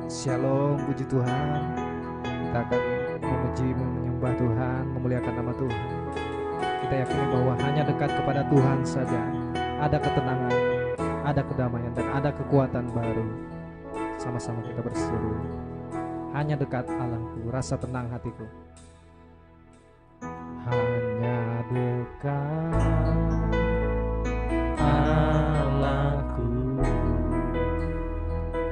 Shalom, puji Tuhan. Kita akan memuji, menyembah Tuhan, memuliakan nama Tuhan. Kita yakini bahwa hanya dekat kepada Tuhan saja ada ketenangan, ada kedamaian, dan ada kekuatan baru. Sama-sama kita berseru. Hanya dekat Allahku, rasa tenang hatiku. Hanya dekat Allahku,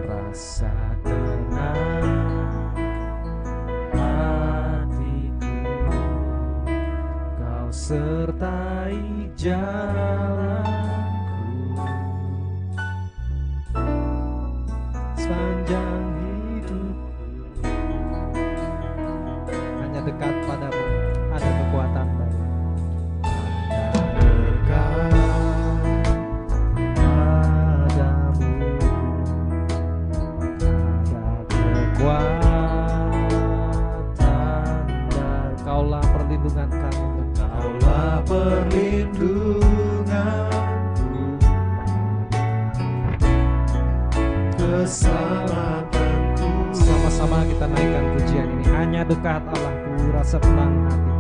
rasa tenang hatiku. Kau sertai jalanku sepanjang hidupku. Hanya dekat padamu ada kekuatan baru. Hanya dekat padamu ada kekuatan baru. Kaulah perlindungan kami, Kaulah perlindunganku, keselamatanku. Sama-sama kita naikkan pujian ini. Hanya dekat Allahku, rasa tenang hatiku.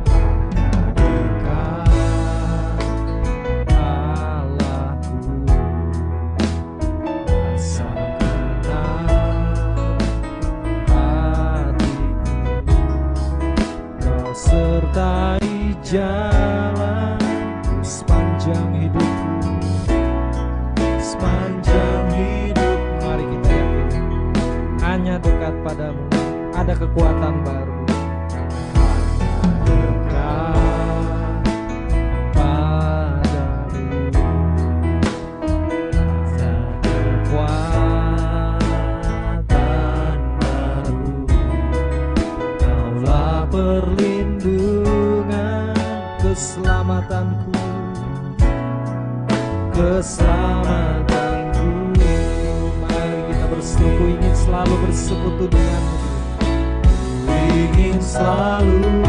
Hanya dekat Allahku, rasa tenang hatiku. Kau sertai jalanku sepanjang hidupku, sepanjang hidup. Mari kita yakini, hanya dekat padamu ada kekuatan baru. Dekat padamu ada kekuatan baru. Kaulah perlindungan keselamatanku, keselamatanku. Mari kita bersekutu, ingin selalu bersekutu denganmu. Ingin selalu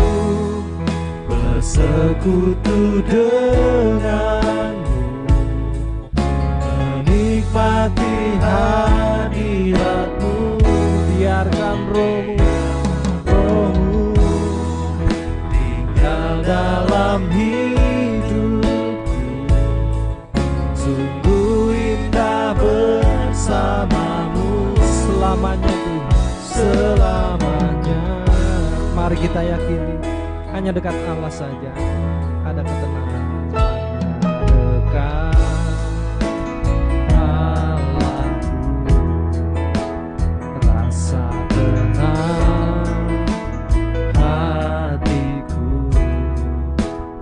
bersekutu denganmu, menikmati hadiratmu. Biarkan rohmu tinggal dalam hidupku. Sungguh indah bersamamu selamanya Tuhan, selamanya. Mari kita yakini, hanya dekat Allah saja ada ketenangan. Dekat Allahku, rasa tenang hatiku.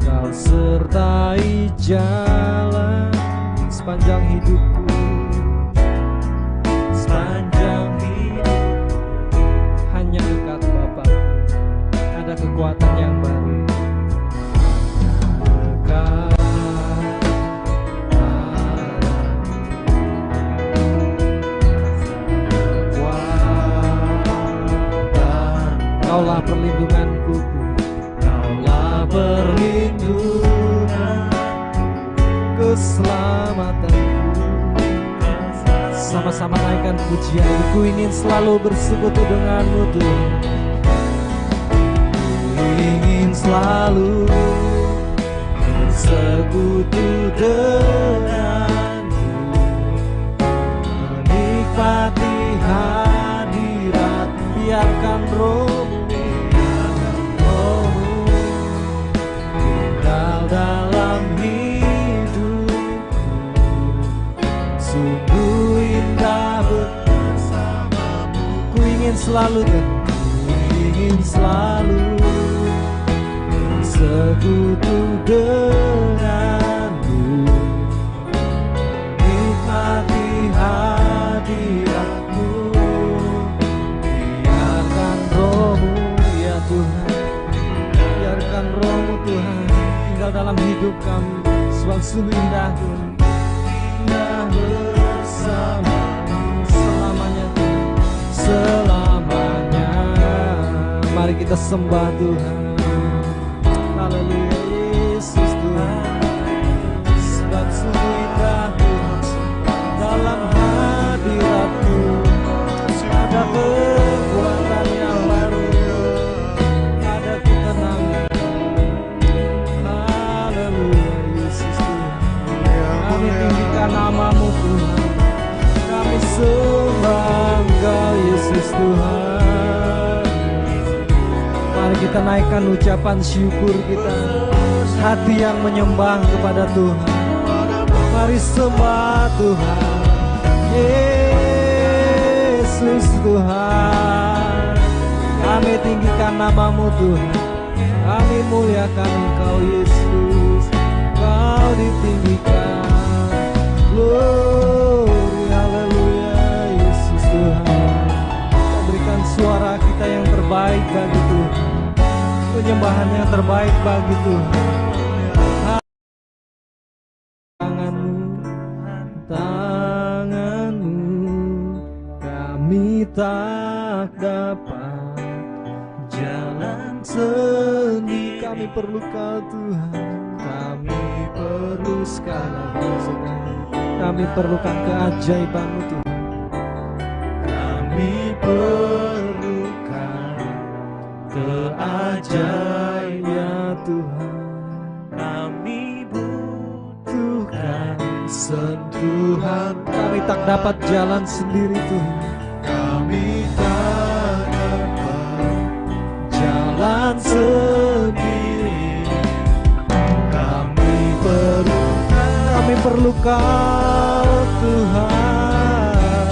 Kau sertai jalan sepanjang hidupku, sepanjang hidup. Hanya dekat Bapa ada kekuatan yang baru. Dekat kekuatan. Kaulah perlindunganku, Kaulah perlindungan keselamatanku. Sama-sama naikkan pujian. Ku ingin selalu bersekutu denganmu Tuhan. Ku ingin selalu bersekutu denganmu, menikmati hadirat. Biarkan rohmu tinggal dalam hidupku. Sungguh indah bersamamu. Ku ingin selalu, ku ingin selalu bersekutu denganmu, nikmati hadiratmu. Biarkan rohmu ya Tuhan, biarkan rohmu Tuhan tinggal dalam hidup kami. Sebab sungguh indah Tuhan, indah bersamamu selamanya Tuhan, selamanya. Mari kita sembah Tuhan. Haleluya Yesus Tuhan. Sebab sungguh indah Tuhan dalam hadirat-Mu. Tuhan. Mari kita naikkan ucapan syukur kita, hati yang menyembah kepada Tuhan. Mari sembah Tuhan, Yesus Tuhan. Kami tinggikan nama-Mu Tuhan, kami muliakan Engkau Yesus. Kau ditinggikan, glory, haleluya Yesus Tuhan. Kita berikan suara kita yang terbaik bagi Tuhan, penyembahan yang terbaik bagi Tuhan. Tangan-Mu kami tak dapat jalan sendiri. Kami perlu Kau Tuhan, kami perlu sekali lagi. Kami perlukan keajaiban-Mu Tuhan. Kami perlukan keajaiban Tuhan. Kami butuhkan sentuhan. Kami tak dapat jalan sendiri Tuhan. Kami tak dapat jalan sendiri. Kami perlu Kau Tuhan.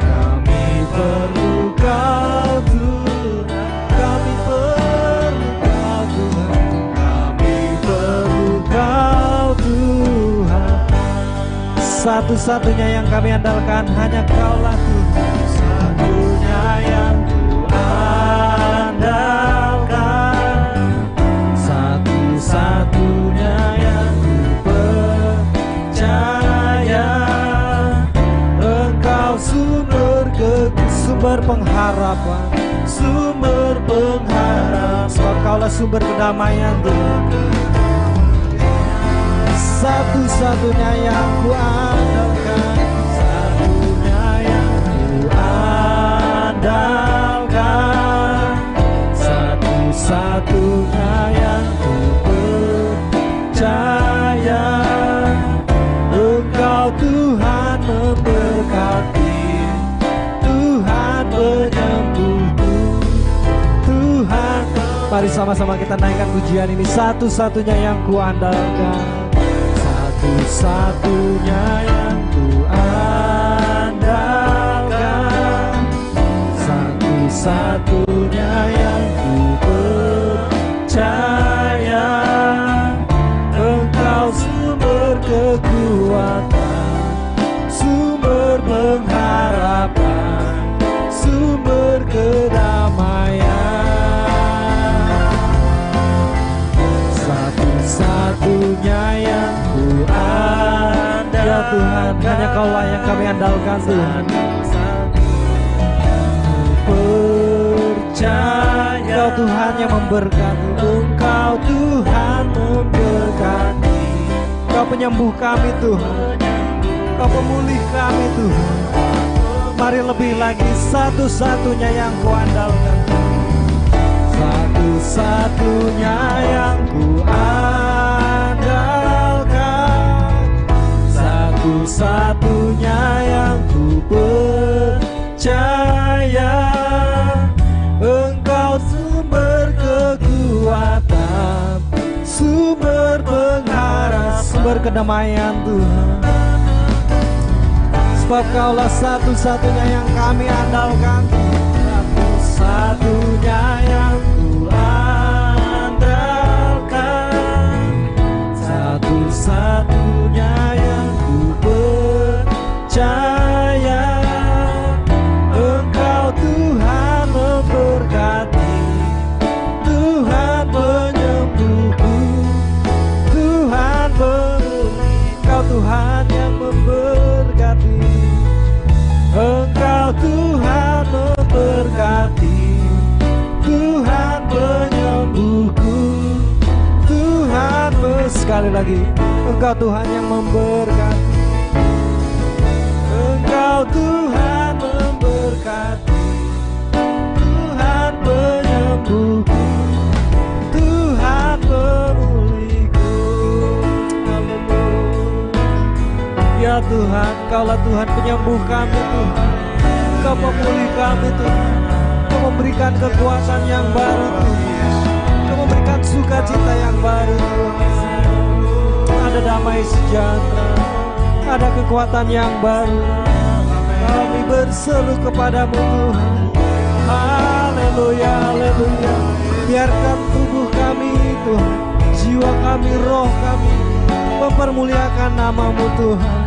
Kami perlu Kau Tuhan. Kami perlu Kau Tuhan. Kami perlu Kau Tuhan. Satu-satunya yang kami andalkan hanya Kaulah Tuhan. Satunya yang ku andalkan, satu-satunya yang ku percaya. Engkau sumber pengharapan, sumber pengharapan. Sebab Kaulah sumber kedamaian Tuhan. Satu-satunya yang ku andalkan, satunya yang ku andalkan, satu-satunya yang ku percaya. Engkau Tuhan memberkati, Tuhan penyembuhku, Tuhan. Mari sama-sama kita naikkan pujian ini. Satu-satunya yang ku andalkan, satu-satunya yang ku andalkan, satu-satunya yang ku percaya. Engkau sumber kekuatan, sumber pengharapan, sumber kedamaian. Satu-satunya yang ku andalkan. Ya Tuhan, hanya Kaulah yang kami andalkan Tuhan. Percaya Engkau Tuhan yang memberkati, Engkau Tuhan memberkati. Engkau penyembuh kami Tuhan, Engkau pemulih kami Tuhan. Mari lebih lagi, satu-satunya yang ku andalkan, satu-satunya yang ku andalkan, satu-satunya yang ku percaya. Engkau sumber kekuatan, sumber pengharapan, sumber kedamaian Tuhan. Sebab Kaulah satu-satunya yang kami andalkan, satu-satunya yang ku andalkan, satu-satunya yang ku percaya. Engkau Tuhan memberkati, Tuhan penyembuhku, Tuhan pemulih. Engkau Tuhan yang memberkati, Engkau Tuhan memberkati, Tuhan penyembuhku, Tuhan sekali lagi. Engkau Tuhan yang memberkati, Engkau Tuhan memberkati, Tuhan penyembuhku, Tuhan pemulihku. Ya Tuhan, Kaulah Tuhan penyembuh kami Tuhan. Engkau pemulih kami Tuhan. Engkau memberikan kekuatan yang baru Tuhan. Engkau memberikan sukacita yang baru Tuhan. Ada damai sejahtera, ada kekuatan yang baru. Kami berseru kepadamu Tuhan. Haleluya, haleluya. Biarkan tubuh kami Tuhan, jiwa kami, roh kami mempermuliakan namamu Tuhan.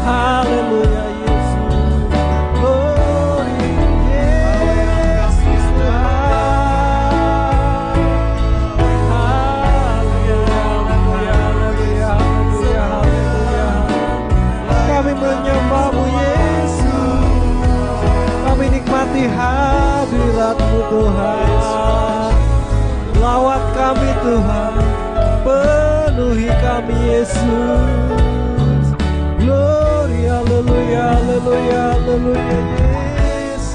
Haleluya Yesus. Glory Yesus Tuhan. Haleluya, haleluya, haleluya, haleluya, haleluya. Kami menyembahmu Yesus. Kami nikmati hadirat-Mu Tuhan. Lawat kami Tuhan, penuhi kami Yesus. Glory, haleluya, haleluya, haleluya Yesus.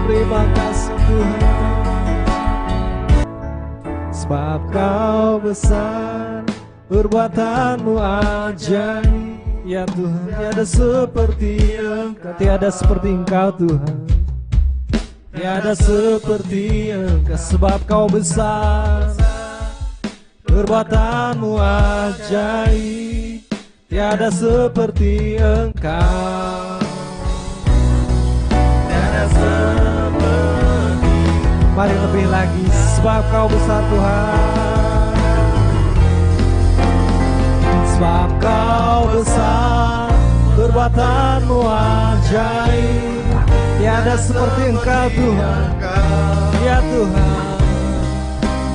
Terima kasih Tuhan. Sebab Kau besar, perbuatan-Mu ajaib. Ya Tuhan, tiada seperti Engkau, tiada seperti Engkau Tuhan. Tiada seperti Engkau, sebab Kau besar, perbuatan-Mu ajaib. Tiada seperti Engkau, tiada seperti. Mari lebih lagi, sebab Kau besar Tuhan. Sebab Kau besar, perbuatan-Mu ajaib. Tiada seperti Engkau Tuhan. Ya Tuhan,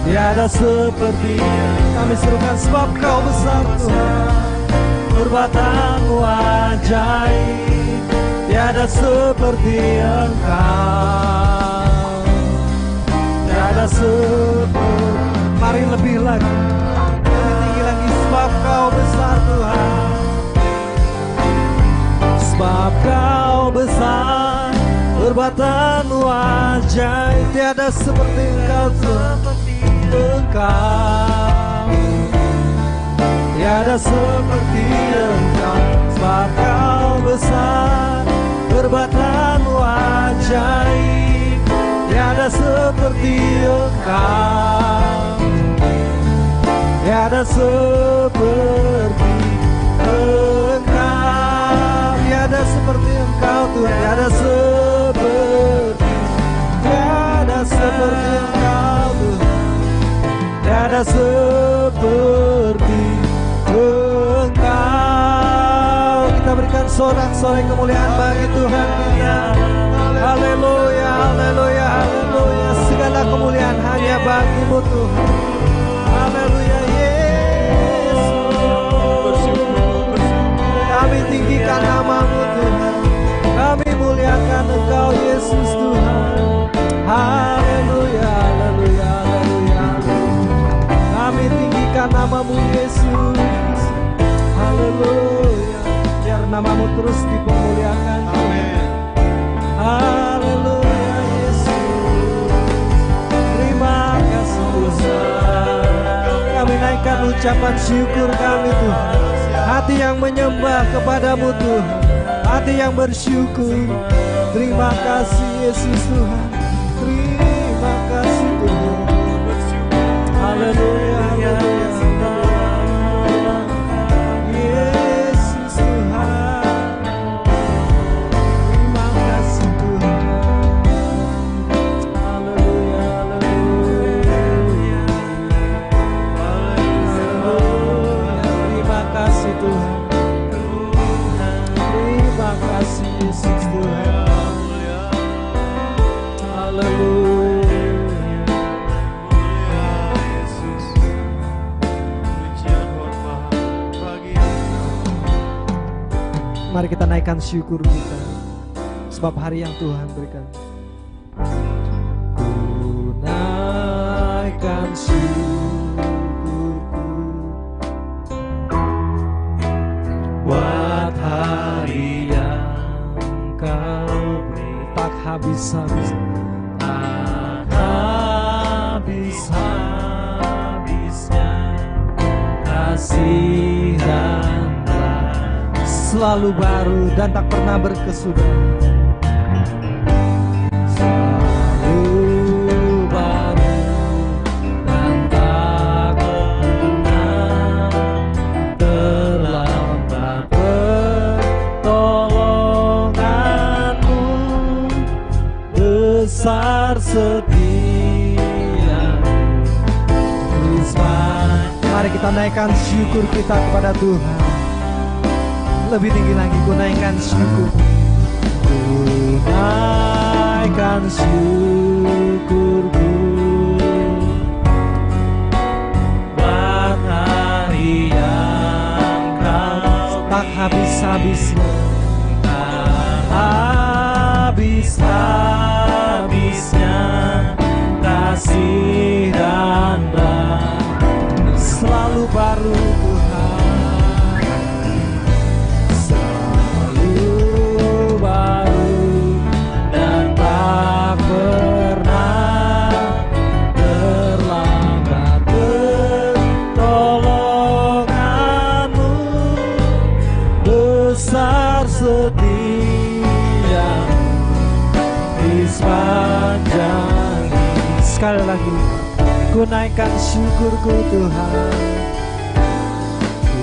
tiada seperti. Kami serukan sebab Kau besar Tuhan, perbuatan-Mu ajaib. Tiada seperti Engkau, tiada seperti. Mari lebih lagi, lebih tinggi lagi, sebab Kau besar Tuhan. Sebab Kau besar, perbuatan-Mu ajaib. Tiada seperti Engkau Tuhan. Engkau tiada seperti Engkau. Sebab Kau besar, perbuatan-Mu ajaib. Tiada seperti Engkau, tiada seperti Engkau. Tiada seperti Engkau Tuhan. Tiada seperti, tiada seperti Engkau Tuhan. Tiada seperti Engkau. Kita berikan sorak-sorai kemuliaan bagi Tuhan kita. Haleluya, haleluya, haleluya. Segala kemuliaan hanya bagi-Mu Tuhan. Haleluya Yesus. Kami tinggikan nama-Mu Tuhan. Kami muliakan Engkau Yesus Tuhan. Haleluya, haleluya, haleluya. Kami tinggikan nama-Mu Yesus. Haleluya. Biar nama-Mu terus dipermuliakan Tuhan. Haleluya Yesus. Terima kasih Tuhan. Kami naikkan ucapan syukur kami Tuhan. Hati yang menyembah kepadamu Tuhan, hati yang bersyukur. Terima kasih Yesus Tuhan. Terima kasih Tuhan. Haleluya, haleluya. Yesus Tuhan. Terima kasih Tuhan. Haleluya, haleluya. Terima kasih Tuhan. Terima kasih Yesus Tuhan. Haleluya. Mari kita naikkan syukur kita, sebab hari yang Tuhan berikan. Ku naikkan syukurku buat hari yang Kau beri. Tak habis-habis, tak habis-habisnya kasih dan selalu baru dan tak pernah berkesudahan. Besar setia. Mari kita naikkan syukur kita kepada Tuhan. Lebih tinggi lagi, ku naikkan syukur. Ku naikkan syukurku buat hari yang kau tak habis-habisnya, habis-habisnya kasih dan rahmat selalu baru Tuhan, selalu baru dan tak pernah terlambat. Pertolonganmu besar setia di sepanjang hidup. Sekali lagi, ku naikkan syukurku Tuhan. Ku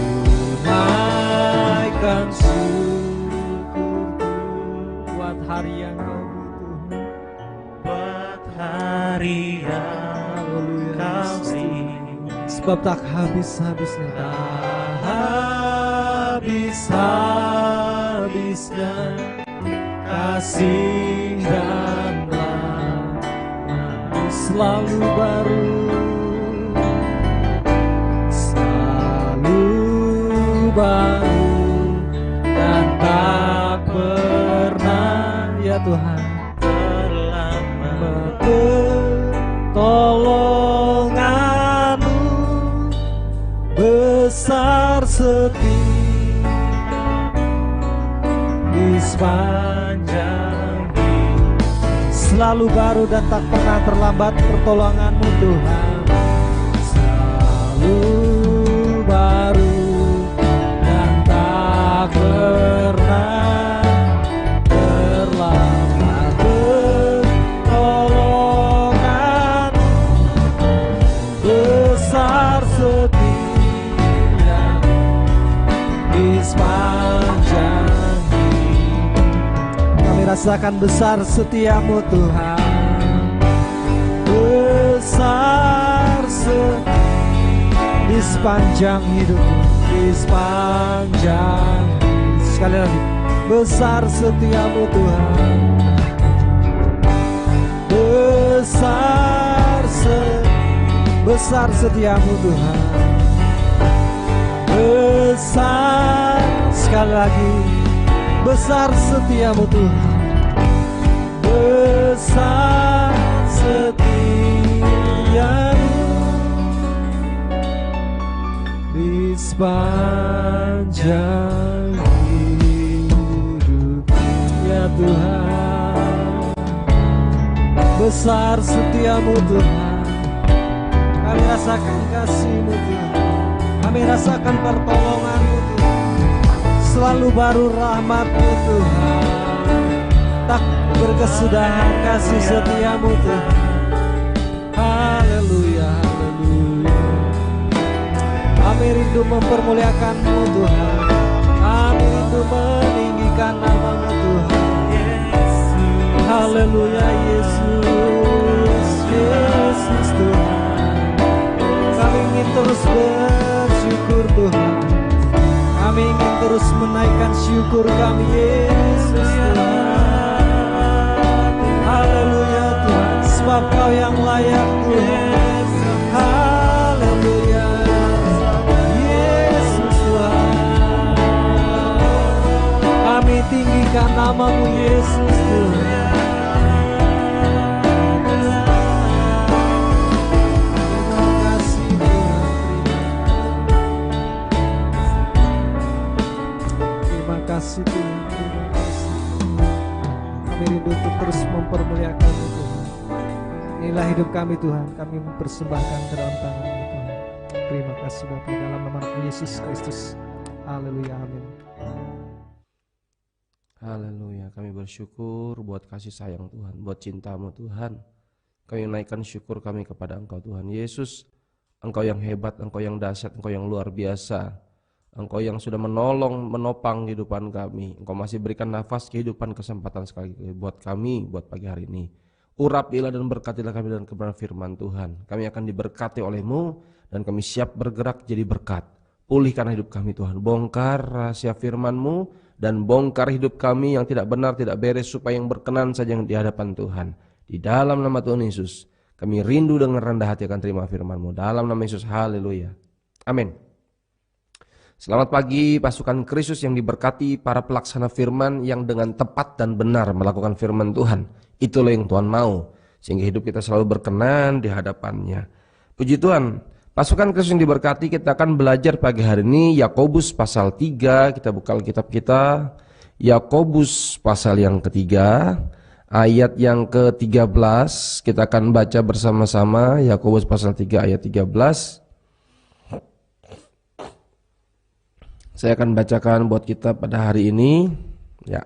naikkan syukurku Buat hari yang kau butuh, buat hari yang kau rindu. sebab tak habis-habisnya, Habis-habisnya kasih dan rahmat selalu baru, selalu baru dan tak pernah ya Tuhan. terlambat. Pertolonganmu besar setia di sepanjang hidup. Selalu baru dan tak pernah terlambat pertolonganmu Tuhan. Selalu baru dan tak pernah terlambat. Pertolongan besar setia di sepanjang hidup. Kami rasakan besar setiamu Tuhan. Besar Di sepanjang hidupku, di sepanjang sekali lagi, besar setiamu Tuhan. Besar setiamu Tuhan. Besar, sekali lagi, besar setiamu Tuhan. besar setiamu di sepanjang hidup. Ya Tuhan, Besar setiamu Tuhan. Kami rasakan kasih-Mu Tuhan. Kami rasakan pertolongan-Mu Tuhan. Selalu baru rahmat-Mu Tuhan. Tak berkesudahan kasih setiamu Tuhan. Haleluya, haleluya. Kami rindu mempermuliakan-Mu Tuhan. Kami rindu meninggikan nama-Mu Tuhan. Haleluya Yesus, Yesus Tuhan. Kami ingin terus bersyukur Tuhan. Kami ingin terus menaikkan syukur kami Yesus Tuhan. Haleluya Tuhan, sebab Kau yang layak Tuhan. Haleluya Yesus Tuhan. Kami tinggikan nama-Mu Yesus Tuhan. Terima kasih Tuhan, terima kasih. Kami rindu untuk terus mempermuliakan-Mu Tuhan. Inilah hidup kami Tuhan, kami mempersembahkan ke dalam tangan-Mu Tuhan. Terima kasih Bapa, dalam nama Yesus Kristus. Haleluya, amin. Haleluya, kami bersyukur buat kasih sayang Tuhan, buat cinta-Mu Tuhan. Kami naikkan syukur kami kepada Engkau Tuhan Yesus. Engkau yang hebat, Engkau yang dahsyat, Engkau yang luar biasa. Engkau yang sudah menolong, menopang kehidupan kami. Engkau masih berikan nafas kehidupan, kesempatan sekali buat kami, buat pagi hari ini. Urapilah dan berkatilah kami dengan kebenaran firman Tuhan. Kami akan diberkati oleh-Mu dan kami siap bergerak jadi berkat. Pulihkan hidup kami Tuhan, bongkar rahasia firman-Mu dan bongkar hidup kami yang tidak benar, tidak beres, supaya yang berkenan saja yang di hadapan Tuhan. Di dalam nama Tuhan Yesus, kami rindu dengan rendah hati akan terima firman-Mu. Dalam nama Yesus, haleluya. Amin. Selamat pagi pasukan Kristus yang diberkati, para pelaksana firman yang dengan tepat dan benar melakukan firman Tuhan. Itulah yang Tuhan mau, sehingga hidup kita selalu berkenan di hadapannya. Puji Tuhan, pasukan Kristus yang diberkati, kita akan belajar pagi hari ini Yakobus pasal 3. Kita buka Alkitab kita, Yakobus pasal yang ketiga, ayat yang ke-13. Kita akan baca bersama-sama Yakobus pasal 3 ayat 13. Saya akan bacakan buat kita pada hari ini. Ya.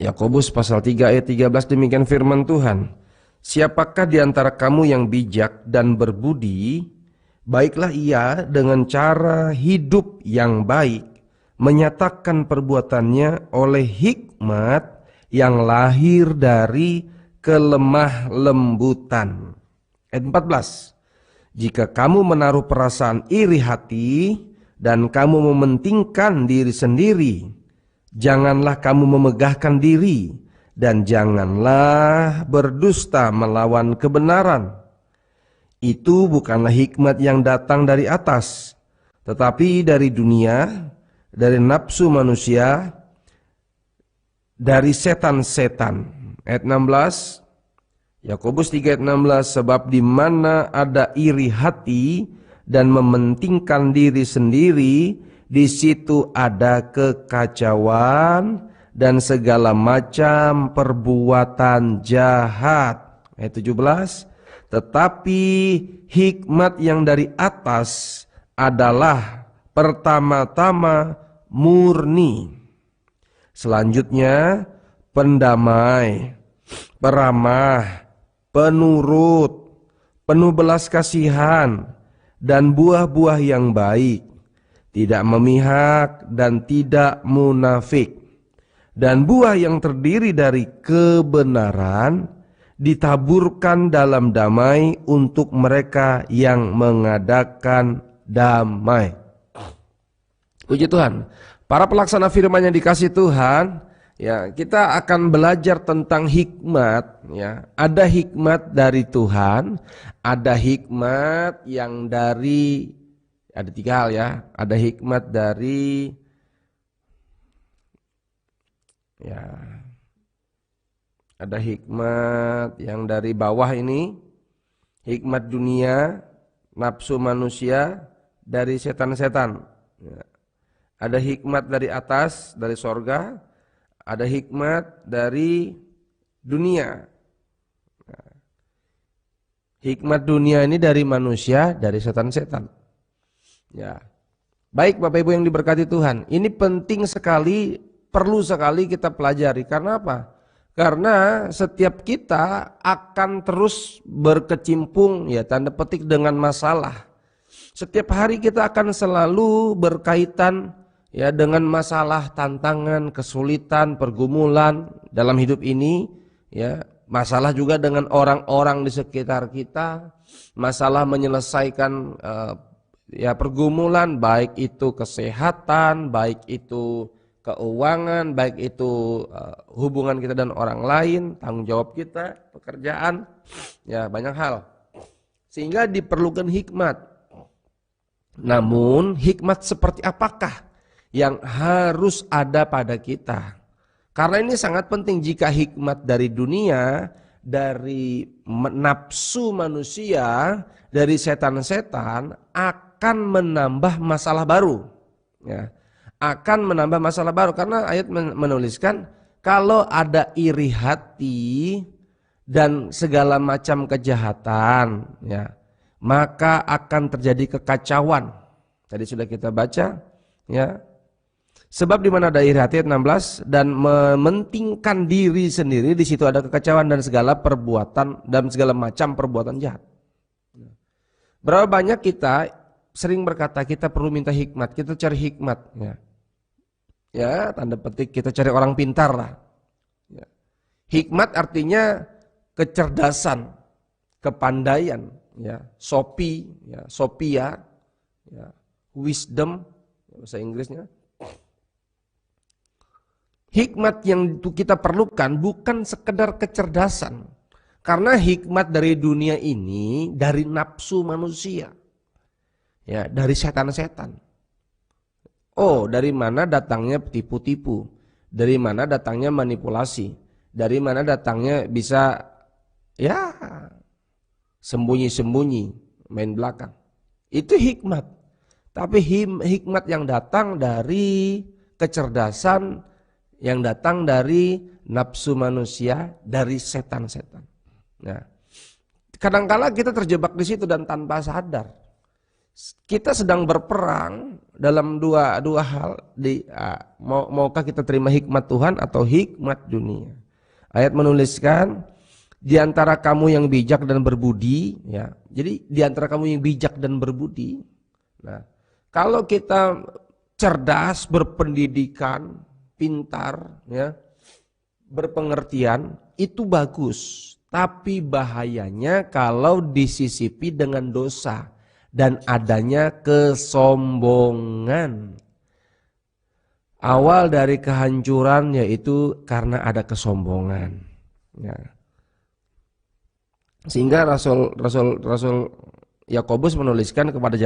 Yakobus pasal 3 ayat 13, demikian firman Tuhan. Siapakah di antara kamu yang bijak dan berbudi? Baiklah ia dengan cara hidup yang baik menyatakan perbuatannya oleh hikmat yang lahir dari kelemah lembutan. Ayat 14. Jika kamu menaruh perasaan iri hati dan kamu mementingkan diri sendiri, janganlah kamu memegahkan diri, dan janganlah berdusta melawan kebenaran. Itu bukanlah hikmat yang datang dari atas, tetapi dari dunia, dari nafsu manusia, dari setan-setan. Ayat 16, Yakobus 3 ayat 16, sebab di mana ada iri hati dan mementingkan diri sendiri, di situ ada kekacauan dan segala macam perbuatan jahat. Ayat 17, tetapi hikmat yang dari atas adalah pertama-tama murni, selanjutnya pendamai, peramah, penurut, penuh belas kasihan, dan buah-buah yang baik, tidak memihak dan tidak munafik. Dan buah yang terdiri dari kebenaran ditaburkan dalam damai untuk mereka yang mengadakan damai. Puji Tuhan. Para pelaksana firman yang dikasih Tuhan, ya, kita akan belajar tentang hikmat, ya. Ada hikmat dari Tuhan, ada hikmat yang dari, ada tiga hal ya. Ada hikmat dari, ya, ada hikmat yang dari bawah ini, hikmat dunia, nafsu manusia, dari setan-setan. Ya. Ada hikmat dari atas, dari sorga, ada hikmat dari dunia. Nah, hikmat dunia ini dari manusia, dari setan-setan. Ya, baik Bapak Ibu yang diberkati Tuhan, ini penting sekali, perlu sekali kita pelajari. Karena apa? Karena setiap kita akan terus berkecimpung, ya, tanda petik, dengan masalah. Setiap hari kita akan selalu berkaitan, ya, dengan masalah, tantangan, kesulitan, pergumulan dalam hidup ini, ya. Masalah juga dengan orang-orang di sekitar kita, masalah menyelesaikan ya, pergumulan, baik itu kesehatan, baik itu keuangan, baik itu hubungan kita dan orang lain, tanggung jawab kita, pekerjaan, ya, banyak hal. Sehingga diperlukan hikmat. Namun hikmat seperti apakah yang harus ada pada kita? Karena ini sangat penting. Jika hikmat dari dunia, dari nafsu manusia, dari setan-setan, akan menambah masalah baru, ya. Akan menambah masalah baru. Karena ayat menuliskan, kalau ada iri hati dan segala macam kejahatan, ya, maka akan terjadi kekacauan. Tadi sudah kita baca, ya. Sebab di mana ada iri hati, ayat 16, dan mementingkan diri sendiri, di situ ada kekacauan dan segala perbuatan dan segala macam perbuatan jahat. Berapa banyak kita sering berkata kita perlu minta hikmat, kita cari hikmat, ya. Ya, tanda petik kita cari orang pintar lah. Ya. Hikmat artinya kecerdasan, kepandaian, ya, Sophia, ya, wisdom, bahasa Inggrisnya. Hikmat yang kita perlukan bukan sekedar kecerdasan, karena hikmat dari dunia ini dari nafsu manusia, ya, dari setan-setan. Oh, dari mana datangnya tipu-tipu? Dari mana datangnya manipulasi? Dari mana datangnya bisa, ya, sembunyi-sembunyi, main belakang. Itu hikmat. Tapi hikmat yang datang dari kecerdasan, yang datang dari nafsu manusia, dari setan-setan. Nah, kadangkala kita terjebak di situ dan tanpa sadar. Kita sedang berperang dalam dua hal. Maukah kita terima hikmat Tuhan atau hikmat dunia? Ayat menuliskan, di antara kamu yang bijak dan berbudi, ya. Jadi di antara kamu yang bijak dan berbudi. Nah, kalau kita cerdas, berpendidikan, pintar, ya, berpengertian, itu bagus. Tapi bahayanya kalau disisipi dengan dosa dan adanya kesombongan. Awal dari kehancuran yaitu karena ada kesombongan. Ya. Sehingga Rasul Yakobus menuliskan kepada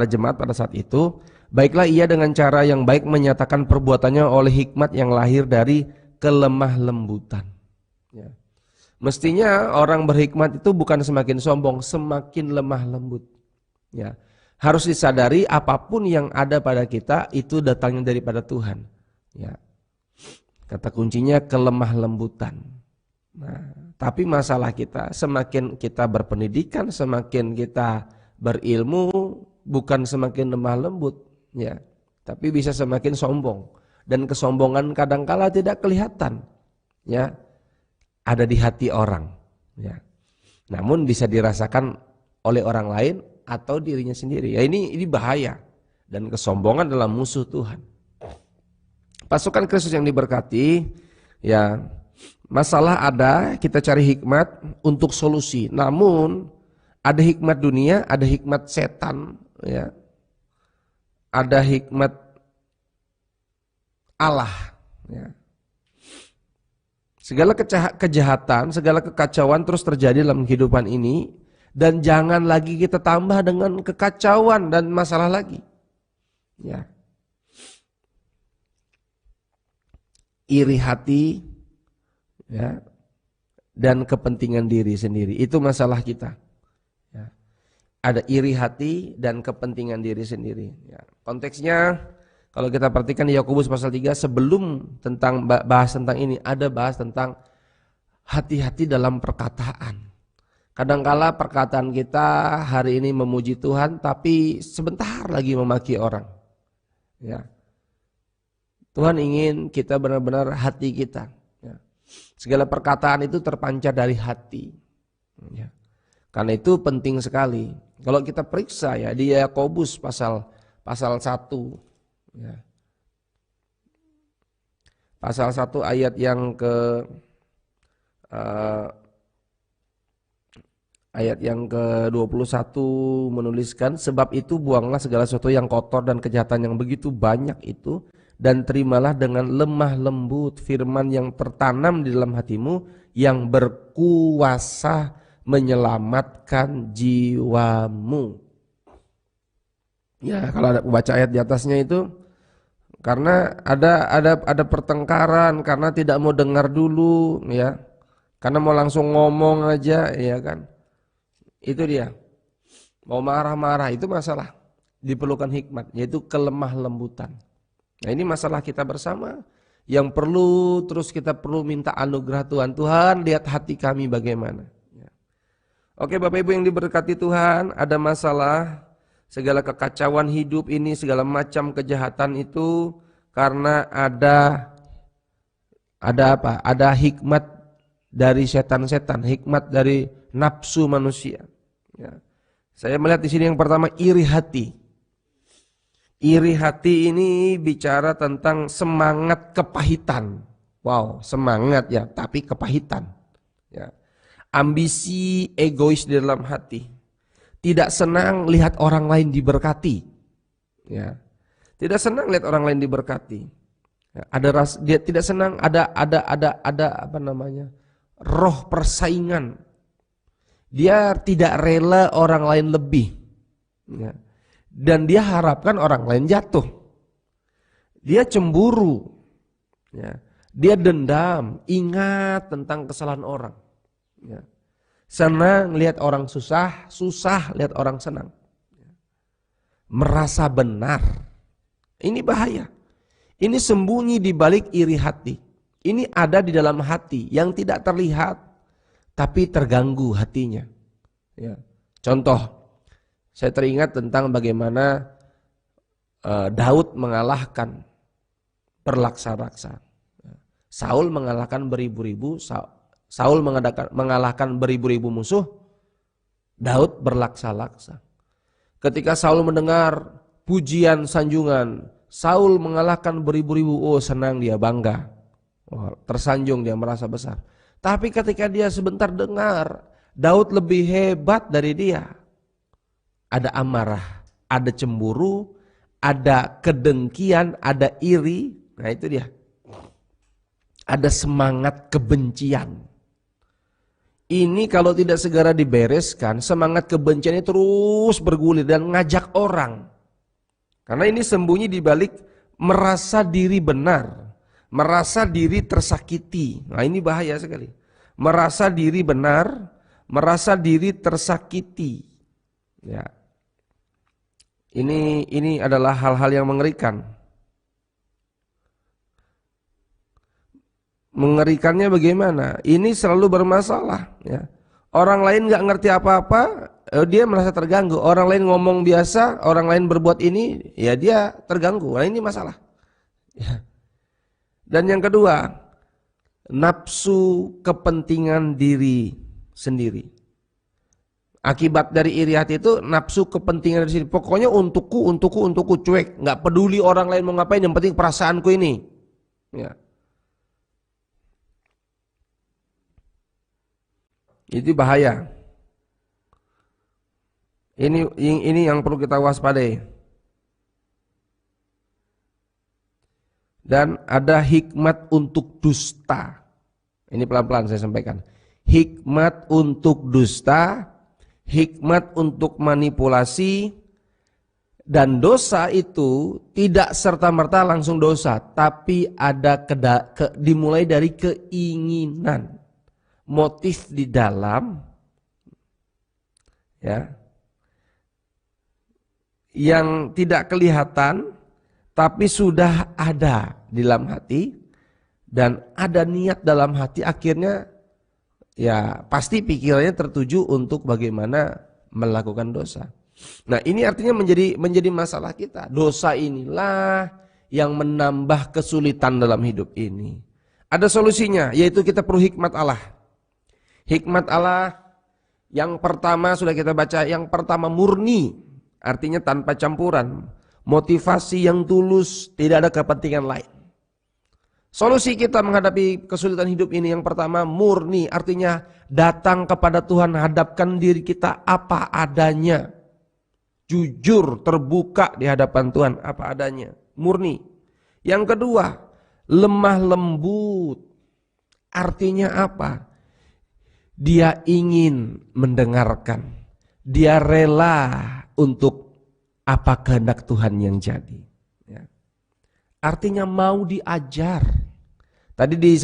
jemaat pada saat itu, baiklah ia dengan cara yang baik menyatakan perbuatannya oleh hikmat yang lahir dari kelemah lembutan. Ya. Mestinya orang berhikmat itu bukan semakin sombong, semakin lemah lembut. Ya, harus disadari apapun yang ada pada kita itu datangnya daripada Tuhan. Ya, kata kuncinya kelemah lembutan. Nah, tapi masalah kita semakin kita berpendidikan, semakin kita berilmu, bukan semakin lemah lembut, ya, tapi bisa semakin sombong. Dan kesombongan kadangkala tidak kelihatan, ya, ada di hati orang. Ya, namun bisa dirasakan oleh orang lain atau dirinya sendiri. Ya, ini bahaya, dan kesombongan adalah musuh Tuhan. Pasukan Kristus yang diberkati, ya, masalah ada, kita cari hikmat untuk solusi. Namun ada hikmat dunia, ada hikmat setan, ya, ada hikmat Allah. Ya. Segala kejahatan, segala kekacauan terus terjadi dalam kehidupan ini. Dan jangan lagi kita tambah dengan kekacauan dan masalah lagi. Ya. Iri hati, ya, dan kepentingan diri sendiri. Itu masalah kita. Ya. Ada iri hati dan kepentingan diri sendiri. Ya. Konteksnya kalau kita perhatikan di Yakobus pasal 3, sebelum bahas tentang ini, ada bahas tentang hati-hati dalam perkataan. Kadangkala perkataan kita hari ini memuji Tuhan, tapi sebentar lagi memaki orang. Ya. Tuhan ingin kita benar-benar hati kita. Ya. Segala perkataan itu terpancar dari hati. Ya. Karena itu penting sekali. Kalau kita periksa, ya, di Yakobus pasal 1, ya, pasal 1 ayat yang ke-21 menuliskan, sebab itu buanglah segala sesuatu yang kotor dan kejahatan yang begitu banyak itu, dan terimalah dengan lemah lembut firman yang tertanam di dalam hatimu, yang berkuasa menyelamatkan jiwamu. Ya, kalau ada baca ayat di atasnya itu, karena ada pertengkaran, karena tidak mau dengar dulu, ya, karena mau langsung ngomong aja, ya kan. Itu dia, mau marah-marah, itu masalah. Diperlukan hikmat, yaitu kelemah lembutan. Nah, ini masalah kita bersama yang perlu terus kita perlu minta anugerah Tuhan. Tuhan, lihat hati kami bagaimana. Ya. Oke, Bapak Ibu yang diberkati Tuhan, ada masalah, segala kekacauan hidup ini, segala macam kejahatan itu karena ada apa? Ada hikmat dari setan-setan, hikmat dari nafsu manusia. Ya. Saya melihat di sini yang pertama iri hati. Iri hati ini bicara tentang semangat kepahitan. Wow, semangat ya, tapi kepahitan. Ya. Ambisi egois di dalam hati. Tidak senang lihat orang lain diberkati. Ya. Tidak senang lihat orang lain diberkati. Ya, dia tidak senang ada apa namanya? Roh persaingan. Dia tidak rela orang lain lebih. Ya. Dan dia harapkan orang lain jatuh. Dia cemburu. Ya. Dia dendam, ingat tentang kesalahan orang. Ya. Senang lihat orang susah, susah lihat orang senang. Merasa benar. Ini bahaya. Ini sembunyi di balik iri hati. Ini ada di dalam hati yang tidak terlihat, tapi terganggu hatinya. Ya. Contoh, saya teringat tentang bagaimana Daud mengalahkan berlaksa-laksa. Saul mengalahkan beribu-ribu, Saul mengalahkan beribu-ribu musuh, Daud berlaksa-laksa. Ketika Saul mendengar pujian sanjungan, Saul mengalahkan beribu-ribu, oh senang dia, bangga. Oh, tersanjung dia, merasa besar. Tapi ketika dia sebentar dengar Daud lebih hebat dari dia, ada amarah, ada cemburu, ada kedengkian, ada iri. Nah itu dia. Ada semangat kebencian. Ini kalau tidak segera dibereskan, semangat kebencian ini terus bergulir dan ngajak orang. Karena ini sembunyi di balik merasa diri benar, merasa diri tersakiti. Nah ini bahaya sekali. Merasa diri benar, merasa diri tersakiti. Ya. Ini adalah hal-hal yang mengerikan. Mengerikannya bagaimana? Ini selalu bermasalah. Ya. Orang lain nggak ngerti apa-apa, dia merasa terganggu. Orang lain ngomong biasa, orang lain berbuat ini, ya dia terganggu. Nah ini masalah. Ya. Dan yang kedua, nafsu kepentingan diri sendiri. Akibat dari iri hati itu nafsu kepentingan diri sendiri. Pokoknya untukku, cuek. Nggak peduli orang lain mau ngapain, yang penting perasaanku ini. Ya. Itu bahaya. Ini yang perlu kita waspadai. Dan ada hikmat untuk dusta. Ini pelan-pelan saya sampaikan. Hikmat untuk dusta, hikmat untuk manipulasi, dan dosa itu tidak serta-merta langsung dosa, tapi ada dimulai dari keinginan. Motif di dalam ya yang tidak kelihatan tapi sudah ada di dalam hati dan ada niat dalam hati, akhirnya ya pasti pikirannya tertuju untuk bagaimana melakukan dosa. Nah ini artinya menjadi masalah kita. Dosa inilah yang menambah kesulitan dalam hidup ini. Ada solusinya, yaitu kita perlu hikmat Allah. Hikmat Allah yang pertama sudah kita baca, yang pertama murni, artinya tanpa campuran, motivasi yang tulus, tidak ada kepentingan lain. Solusi kita menghadapi kesulitan hidup ini yang pertama murni, artinya datang kepada Tuhan, hadapkan diri kita apa adanya, jujur, terbuka di hadapan Tuhan apa adanya, murni. Yang kedua, lemah lembut, artinya apa? Dia ingin mendengarkan. Dia rela untuk apa kehendak Tuhan yang jadi. Ya. Artinya mau diajar. Tadi di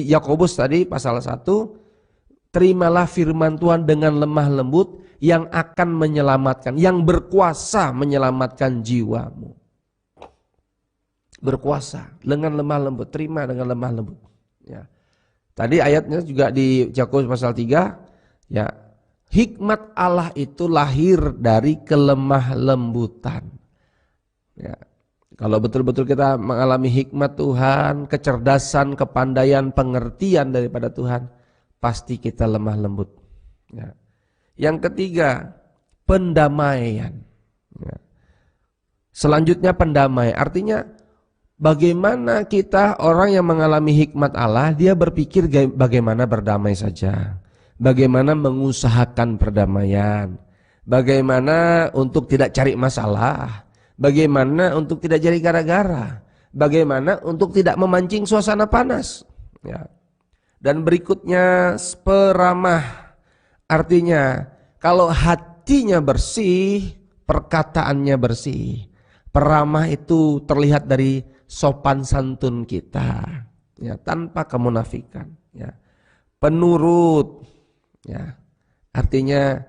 Yakobus tadi pasal 1, terimalah firman Tuhan dengan lemah lembut yang akan menyelamatkan, yang berkuasa menyelamatkan jiwamu. Berkuasa dengan lemah lembut, terima dengan lemah lembut. Ya. Tadi ayatnya juga di Yakobus pasal 3, ya, hikmat Allah itu lahir dari kelemah lembutan. Ya. Kalau betul-betul kita mengalami hikmat Tuhan, kecerdasan, kepandaian, pengertian daripada Tuhan, pasti kita lemah lembut. Ya. Yang ketiga, pendamaian. Ya. Selanjutnya pendamai, artinya bagaimana kita orang yang mengalami hikmat Allah, dia berpikir bagaimana berdamai saja, bagaimana mengusahakan perdamaian, bagaimana untuk tidak cari masalah, bagaimana untuk tidak jadi gara-gara, bagaimana untuk tidak memancing suasana panas. Ya. Dan berikutnya peramah, artinya kalau hatinya bersih, perkataannya bersih. Peramah itu terlihat dari sopan santun kita, ya, tanpa kemunafikan. Ya. Penurut, ya, artinya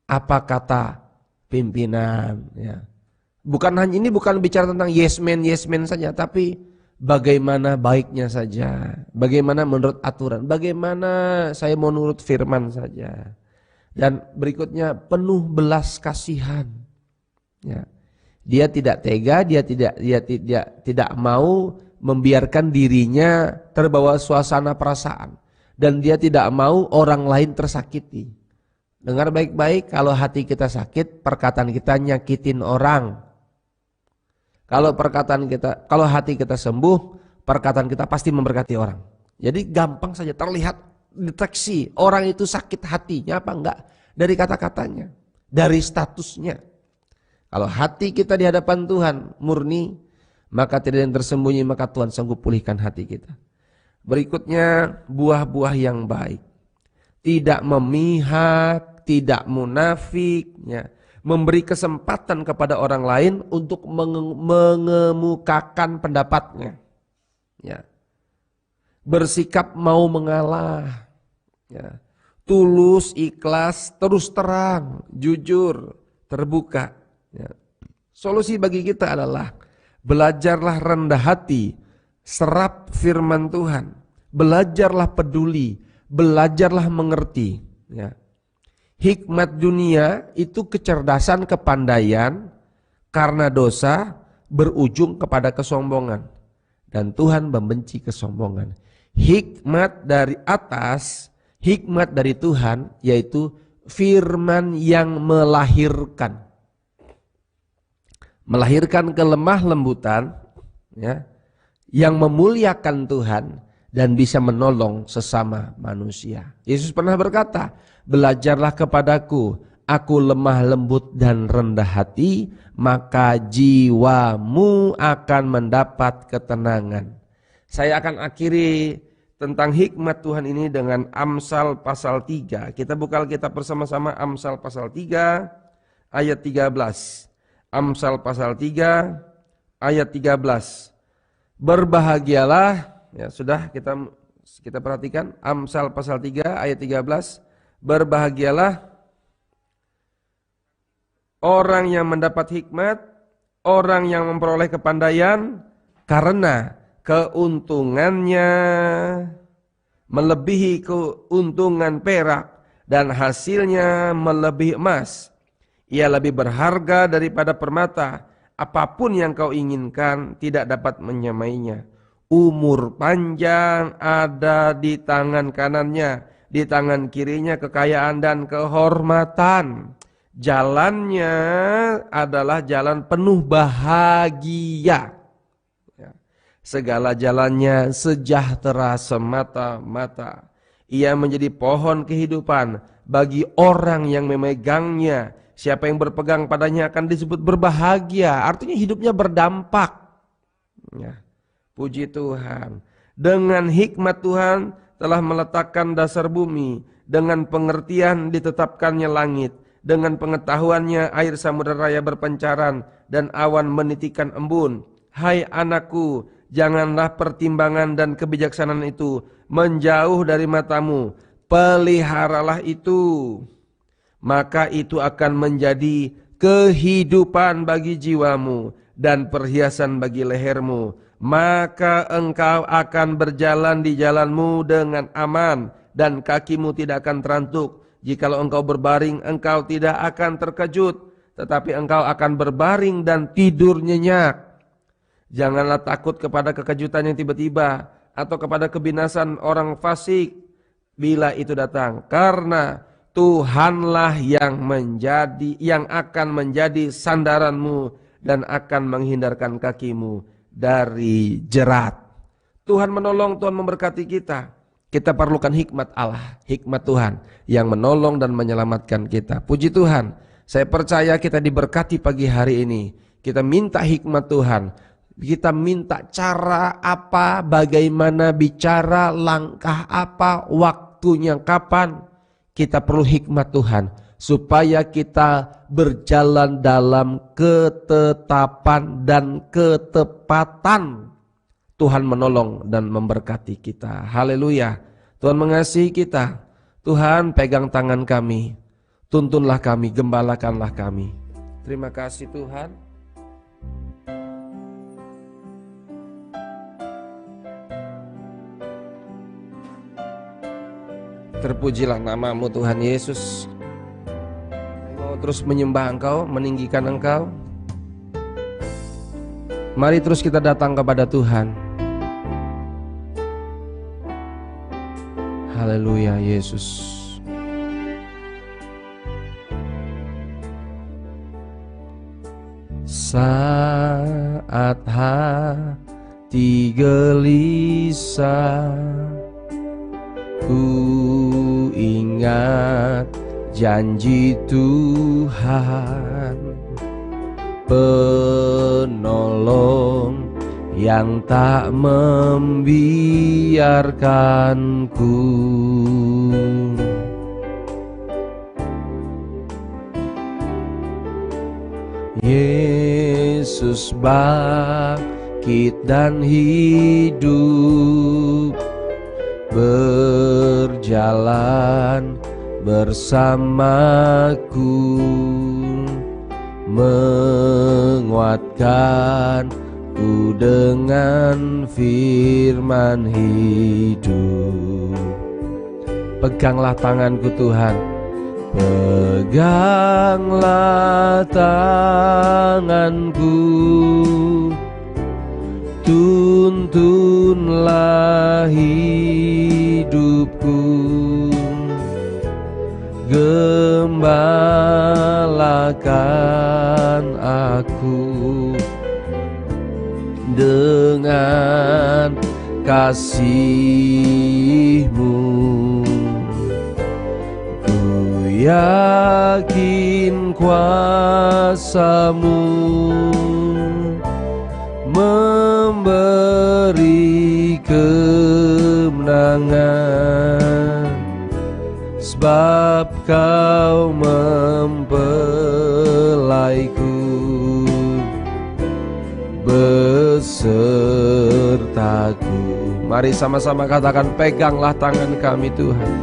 apa kata pimpinan. Ya. Ini bukan bicara tentang yes man saja, tapi bagaimana baiknya saja, bagaimana menurut aturan, bagaimana saya mau nurut firman saja. Dan berikutnya penuh belas kasihan. Ya. Dia tidak tega, dia tidak mau membiarkan dirinya terbawa suasana perasaan, dan dia tidak mau orang lain tersakiti. Dengar baik-baik, kalau hati kita sakit, perkataan kita nyakitin orang. Kalau hati kita sembuh, perkataan kita pasti memberkati orang. Jadi gampang saja terlihat, deteksi orang itu sakit hatinya apa enggak dari kata-katanya, dari statusnya. Kalau hati kita di hadapan Tuhan murni, maka tidak ada yang tersembunyi, maka Tuhan sanggup pulihkan hati kita. Berikutnya buah-buah yang baik. Tidak memihak, tidak munafik, ya. Memberi kesempatan kepada orang lain untuk mengemukakan pendapatnya. Ya. Bersikap mau mengalah. Ya. Tulus, ikhlas, terus terang, jujur, terbuka. Ya. Solusi bagi kita adalah belajarlah rendah hati, serap firman Tuhan, belajarlah peduli, belajarlah mengerti. Ya. Hikmat dunia itu kecerdasan, kepandaian karena dosa berujung kepada kesombongan, dan Tuhan membenci kesombongan. Hikmat dari atas, hikmat dari Tuhan, yaitu firman yang melahirkan kelemah lembutan, ya, yang memuliakan Tuhan dan bisa menolong sesama manusia. Yesus pernah berkata, belajarlah kepadaku, aku lemah lembut dan rendah hati, maka jiwamu akan mendapat ketenangan. Saya akan akhiri tentang hikmat Tuhan ini dengan Amsal pasal 3. Kita buka Alkitab bersama-sama, Amsal pasal 3 ayat 13. Amsal pasal 3 ayat 13. Berbahagialah, ya sudah kita perhatikan Amsal pasal 3 ayat 13. Berbahagialah orang yang mendapat hikmat, orang yang memperoleh kepandaian, karena keuntungannya melebihi keuntungan perak dan hasilnya melebihi emas. Ia lebih berharga daripada permata, apapun yang kau inginkan tidak dapat menyamainya. Umur panjang ada di tangan kanannya, di tangan kirinya kekayaan dan kehormatan. Jalannya adalah jalan penuh bahagia. Segala jalannya sejahtera semata-mata. Ia menjadi pohon kehidupan bagi orang yang memegangnya. Siapa yang berpegang padanya akan disebut berbahagia. Artinya hidupnya berdampak. Ya, puji Tuhan. Dengan hikmat Tuhan telah meletakkan dasar bumi. Dengan pengertian ditetapkannya langit. Dengan pengetahuannya air samudera raya berpancaran dan awan menitikan embun. Hai anakku, janganlah pertimbangan dan kebijaksanaan itu menjauh dari matamu. Peliharalah itu, maka itu akan menjadi kehidupan bagi jiwamu dan perhiasan bagi lehermu. Maka engkau akan berjalan di jalanmu dengan aman dan kakimu tidak akan terantuk. Jikalau engkau berbaring, engkau tidak akan terkejut, tetapi engkau akan berbaring dan tidur nyenyak. Janganlah takut kepada kekejutan yang tiba-tiba atau kepada kebinasan orang fasik bila itu datang, karena Tuhanlah yang akan menjadi sandaranmu dan akan menghindarkan kakimu dari jerat. Tuhan menolong, Tuhan memberkati kita. Kita perlukan hikmat Allah, hikmat Tuhan yang menolong dan menyelamatkan kita. Puji Tuhan, saya percaya kita diberkati pagi hari ini. Kita minta hikmat Tuhan. Kita minta cara apa, bagaimana bicara, langkah apa, waktunya kapan. Kita perlu hikmat Tuhan supaya kita berjalan dalam ketetapan dan ketepatan. Tuhan menolong dan memberkati kita. Haleluya. Tuhan mengasihi kita. Tuhan pegang tangan kami. Tuntunlah kami, gembalakanlah kami. Terima kasih Tuhan. Terpujilah namamu Tuhan Yesus. Mau terus menyembah Engkau, meninggikan Engkau. Mari terus kita datang kepada Tuhan. Haleluya Yesus. Saat hati gelisah, ku ingat janji Tuhan, penolong yang tak membiarkanku. Yesus bangkit dan hidup, berjalan bersamaku, menguatkanku dengan firman hidup. Peganglah tanganku Tuhan, peganglah tanganku, tuntunlah hidupku, gembalakan aku dengan kasih-Mu. Ku yakin kuasa-Mu memberi kemenangan, sebab Kau mempelaiku besertaku. Mari sama-sama katakan, peganglah tangan kami Tuhan,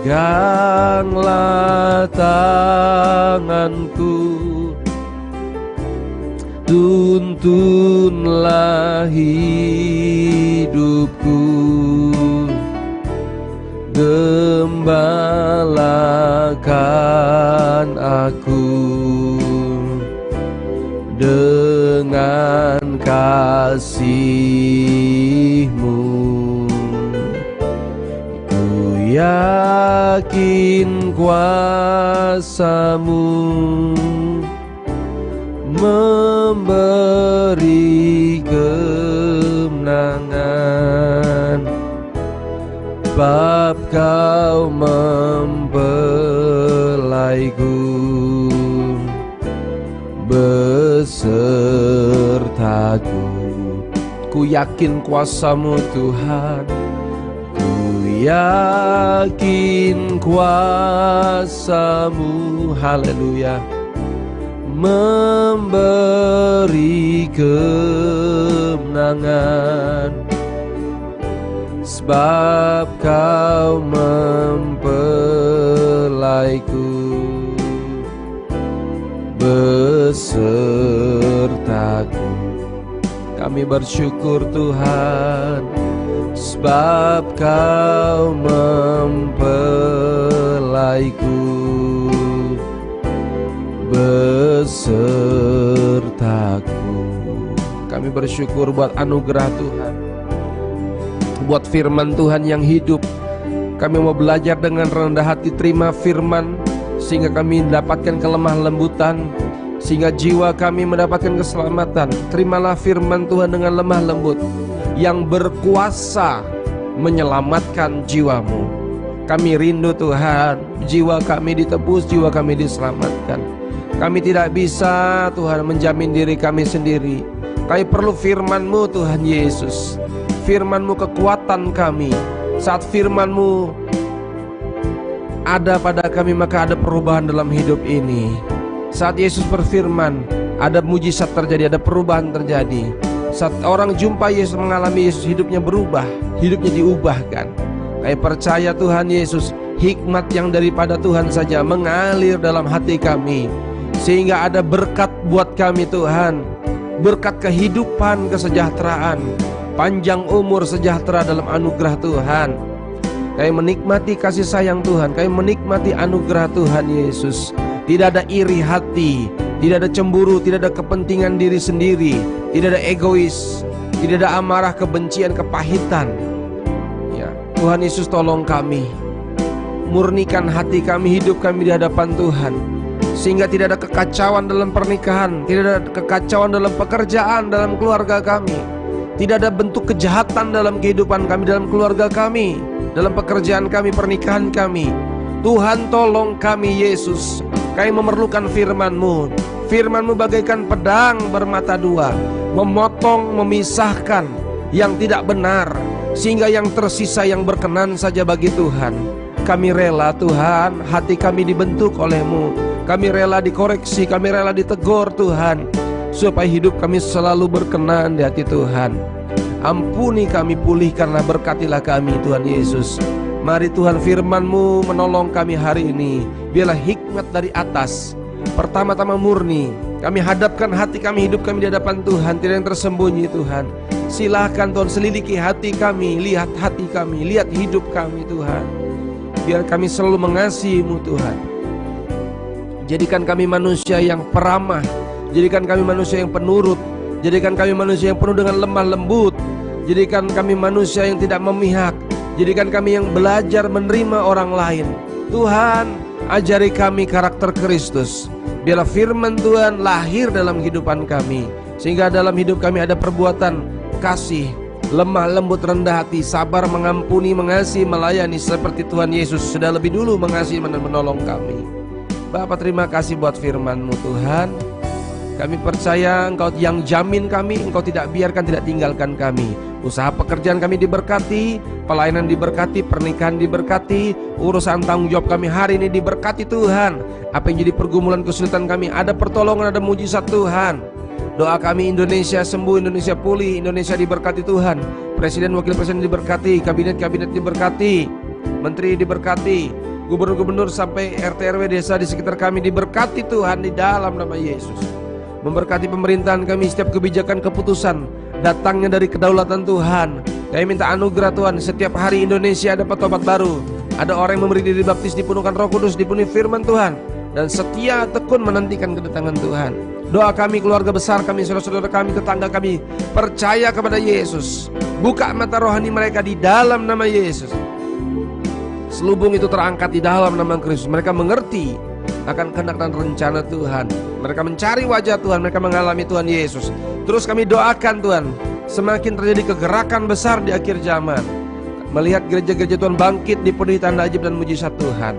peganglah tanganku, tuntunlah hidupku, gembalakan aku dengan kasih-Mu. Ku yakin kuasa-Mu memberi kemenangan, sebab Kau mempelaiku besertaku. Ku yakin kuasa-Mu Tuhan, ku yakin kuasa-Mu, haleluya, memberi kemenangan, sebab Kau mempelaiku besertaku. Kami bersyukur Tuhan, sebab Kau mempelaiku besertaku. Kami bersyukur buat anugerah Tuhan, buat firman Tuhan yang hidup. Kami mau belajar dengan rendah hati terima firman, sehingga kami mendapatkan kelemah lembutan, sehingga jiwa kami mendapatkan keselamatan. Terimalah firman Tuhan dengan lemah lembut yang berkuasa menyelamatkan jiwamu. Kami rindu Tuhan, jiwa kami ditebus, jiwa kami diselamatkan. Kami tidak bisa Tuhan menjamin diri kami sendiri. Kami perlu firman-Mu Tuhan Yesus. Firman-Mu kekuatan kami. Saat firman-Mu ada pada kami, maka ada perubahan dalam hidup ini. Saat Yesus berfirman, ada mujizat terjadi, ada perubahan terjadi. Saat orang jumpa Yesus, mengalami Yesus, hidupnya berubah, hidupnya diubahkan. Kami percaya Tuhan Yesus, hikmat yang daripada Tuhan saja mengalir dalam hati kami, sehingga ada berkat buat kami Tuhan. Berkat kehidupan, kesejahteraan, panjang umur, sejahtera dalam anugerah Tuhan. Kami menikmati kasih sayang Tuhan, kami menikmati anugerah Tuhan Yesus. Tidak ada iri hati, tidak ada cemburu, tidak ada kepentingan diri sendiri, tidak ada egois, tidak ada amarah, kebencian, kepahitan. Ya, Tuhan Yesus tolong kami, murnikan hati kami, hidup kami di hadapan Tuhan, sehingga tidak ada kekacauan dalam pernikahan, tidak ada kekacauan dalam pekerjaan, dalam keluarga kami, tidak ada bentuk kejahatan dalam kehidupan kami, dalam keluarga kami, dalam pekerjaan kami, pernikahan kami. Tuhan tolong kami Yesus. Kami memerlukan firman-Mu. Firman-Mu bagaikan pedang bermata dua, memotong, memisahkan yang tidak benar, sehingga yang tersisa yang berkenan saja bagi Tuhan. Kami rela Tuhan, hati kami dibentuk oleh-Mu. Kami rela dikoreksi, kami rela ditegur Tuhan, supaya hidup kami selalu berkenan di hati Tuhan. Ampuni kami, pulihkanlah, berkatilah kami Tuhan Yesus. Mari Tuhan, firman-Mu menolong kami hari ini. Biarlah hikmat dari atas, pertama-tama murni. Kami hadapkan hati kami, hidup kami di hadapan Tuhan, tidak yang tersembunyi Tuhan. Silahkan Tuhan selidiki hati kami, lihat hati kami, lihat hidup kami Tuhan. Biar kami selalu mengasihi-Mu Tuhan. Jadikan kami manusia yang peramah, jadikan kami manusia yang penurut, jadikan kami manusia yang penuh dengan lemah lembut, jadikan kami manusia yang tidak memihak, jadikan kami yang belajar menerima orang lain. Tuhan, ajari kami karakter Kristus. Biarlah firman Tuhan lahir dalam kehidupan kami, sehingga dalam hidup kami ada perbuatan kasih, lemah lembut, rendah hati, sabar, mengampuni, mengasihi, melayani, seperti Tuhan Yesus sudah lebih dulu mengasihi dan menolong kami. Bapa, terima kasih buat firman-Mu Tuhan. Kami percaya Engkau yang jamin kami, Engkau tidak biarkan, tidak tinggalkan kami. Usaha pekerjaan kami diberkati, pelayanan diberkati, pernikahan diberkati, urusan tanggung jawab kami hari ini diberkati Tuhan. Apa yang jadi pergumulan kesulitan kami, ada pertolongan, ada mujizat Tuhan. Doa kami Indonesia sembuh, Indonesia pulih, Indonesia diberkati Tuhan. Presiden, wakil presiden diberkati, kabinet-kabinet diberkati, menteri diberkati, gubernur-gubernur sampai RT/RW desa di sekitar kami diberkati Tuhan di dalam nama Yesus. Memberkati pemerintahan kami, setiap kebijakan, keputusan datangnya dari kedaulatan Tuhan. Kami minta anugerah Tuhan, setiap hari Indonesia dapat tobat baru. Ada orang yang memberi diri baptis, dipenuhkan Roh Kudus, dipenuhi firman Tuhan, dan setia tekun menantikan kedatangan Tuhan. Doa kami, keluarga besar kami, saudara-saudara kami, tetangga kami, percaya kepada Yesus. Buka mata rohani mereka di dalam nama Yesus. Selubung itu terangkat di dalam nama Kristus. Mereka mengerti akan kehendak dan rencana Tuhan. Mereka mencari wajah Tuhan, mereka mengalami Tuhan Yesus. Terus kami doakan Tuhan, semakin terjadi kegerakan besar di akhir zaman, melihat gereja-gereja Tuhan bangkit, dipenuhi tanda ajaib dan mujizat Tuhan.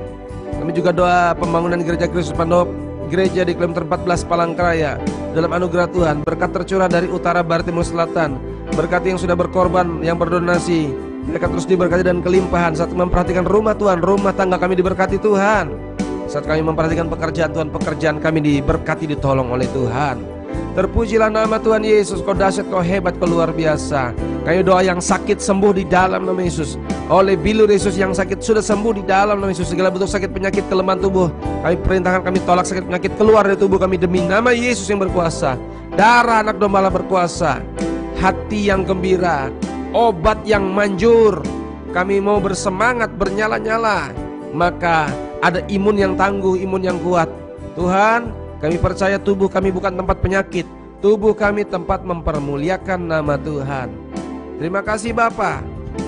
Kami juga doa pembangunan gereja Kristus Pandop, gereja di kilometer 14 Palangkaraya. Dalam anugerah Tuhan, berkat tercurah dari utara, barat, timur, selatan. Berkat yang sudah berkorban, yang berdonasi, mereka terus diberkati dan kelimpahan. Saat memperhatikan rumah Tuhan, rumah tangga kami diberkati Tuhan. Saat kami memperhatikan pekerjaan Tuhan, pekerjaan kami diberkati, ditolong oleh Tuhan. Terpujilah nama Tuhan Yesus. Kau dahsyat, Kau hebat, Kau luar biasa. Kami doa yang sakit sembuh di dalam nama Yesus. Oleh bilur Yesus yang sakit sudah sembuh di dalam nama Yesus. Segala bentuk sakit, penyakit, kelemahan tubuh kami perintahkan, kami tolak sakit penyakit keluar dari tubuh kami demi nama Yesus yang berkuasa. Darah anak domba berkuasa. Hati yang gembira, obat yang manjur. Kami mau bersemangat, bernyala-nyala. Maka ada imun yang tangguh, imun yang kuat. Tuhan, kami percaya tubuh kami bukan tempat penyakit. Tubuh kami tempat mempermuliakan nama Tuhan. Terima kasih Bapa.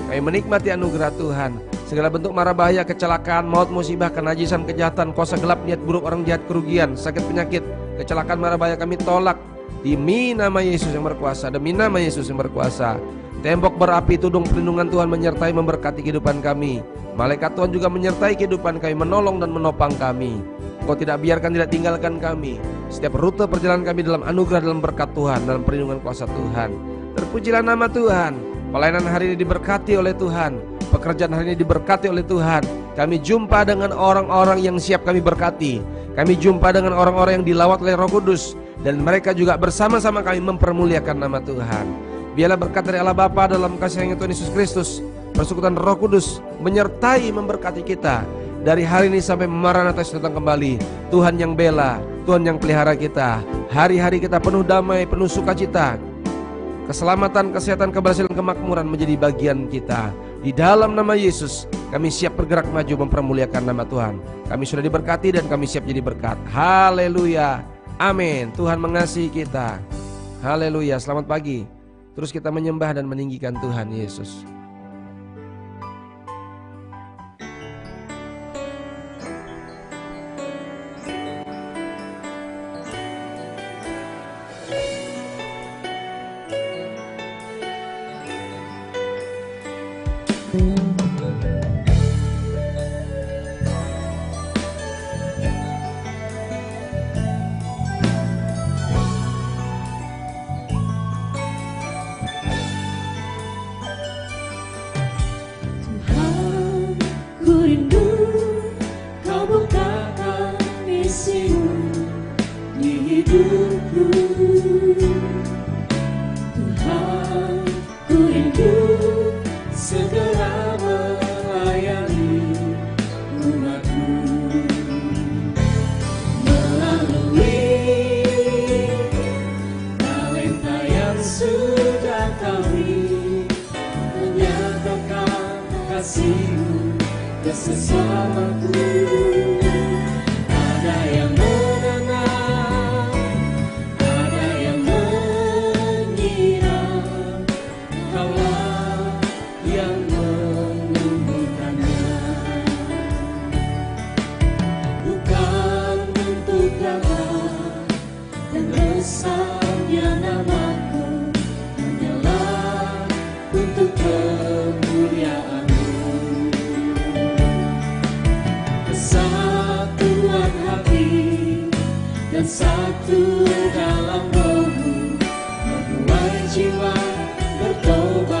Kami menikmati anugerah Tuhan. Segala bentuk mara bahaya, kecelakaan, maut, musibah, kenajisan, kejahatan, kuasa gelap, niat buruk, orang jahat, kerugian, sakit, penyakit, kecelakaan, mara bahaya kami tolak demi nama Yesus yang berkuasa, demi nama Yesus yang berkuasa. Tembok berapi, tudung perlindungan Tuhan menyertai memberkati kehidupan kami. Malaikat Tuhan juga menyertai kehidupan kami, menolong dan menopang kami. Engkau tidak biarkan, tidak tinggalkan kami. Setiap rute perjalanan kami dalam anugerah, dalam berkat Tuhan, dalam perlindungan kuasa Tuhan. Terpujilah nama Tuhan. Pelayanan hari ini diberkati oleh Tuhan. Pekerjaan hari ini diberkati oleh Tuhan. Kami jumpa dengan orang-orang yang siap kami berkati. Kami jumpa dengan orang-orang yang dilawat oleh Roh Kudus, dan mereka juga bersama-sama kami mempermuliakan nama Tuhan. Biarlah berkat dari Allah Bapa dalam kasih Tuhan Yesus Kristus, persekutuan Roh Kudus menyertai memberkati kita dari hari ini sampai Maranatha datang kembali. Tuhan yang bela, Tuhan yang pelihara kita. Hari-hari kita penuh damai, penuh sukacita. Keselamatan, kesehatan, keberhasilan, kemakmuran menjadi bagian kita. Di dalam nama Yesus kami siap bergerak maju mempermuliakan nama Tuhan. Kami sudah diberkati dan kami siap jadi berkat. Haleluya, amin. Tuhan mengasihi kita. Haleluya, selamat pagi. Terus kita menyembah dan meninggikan Tuhan Yesus. Satu dalam rohmu, membuat jiwa bertobat.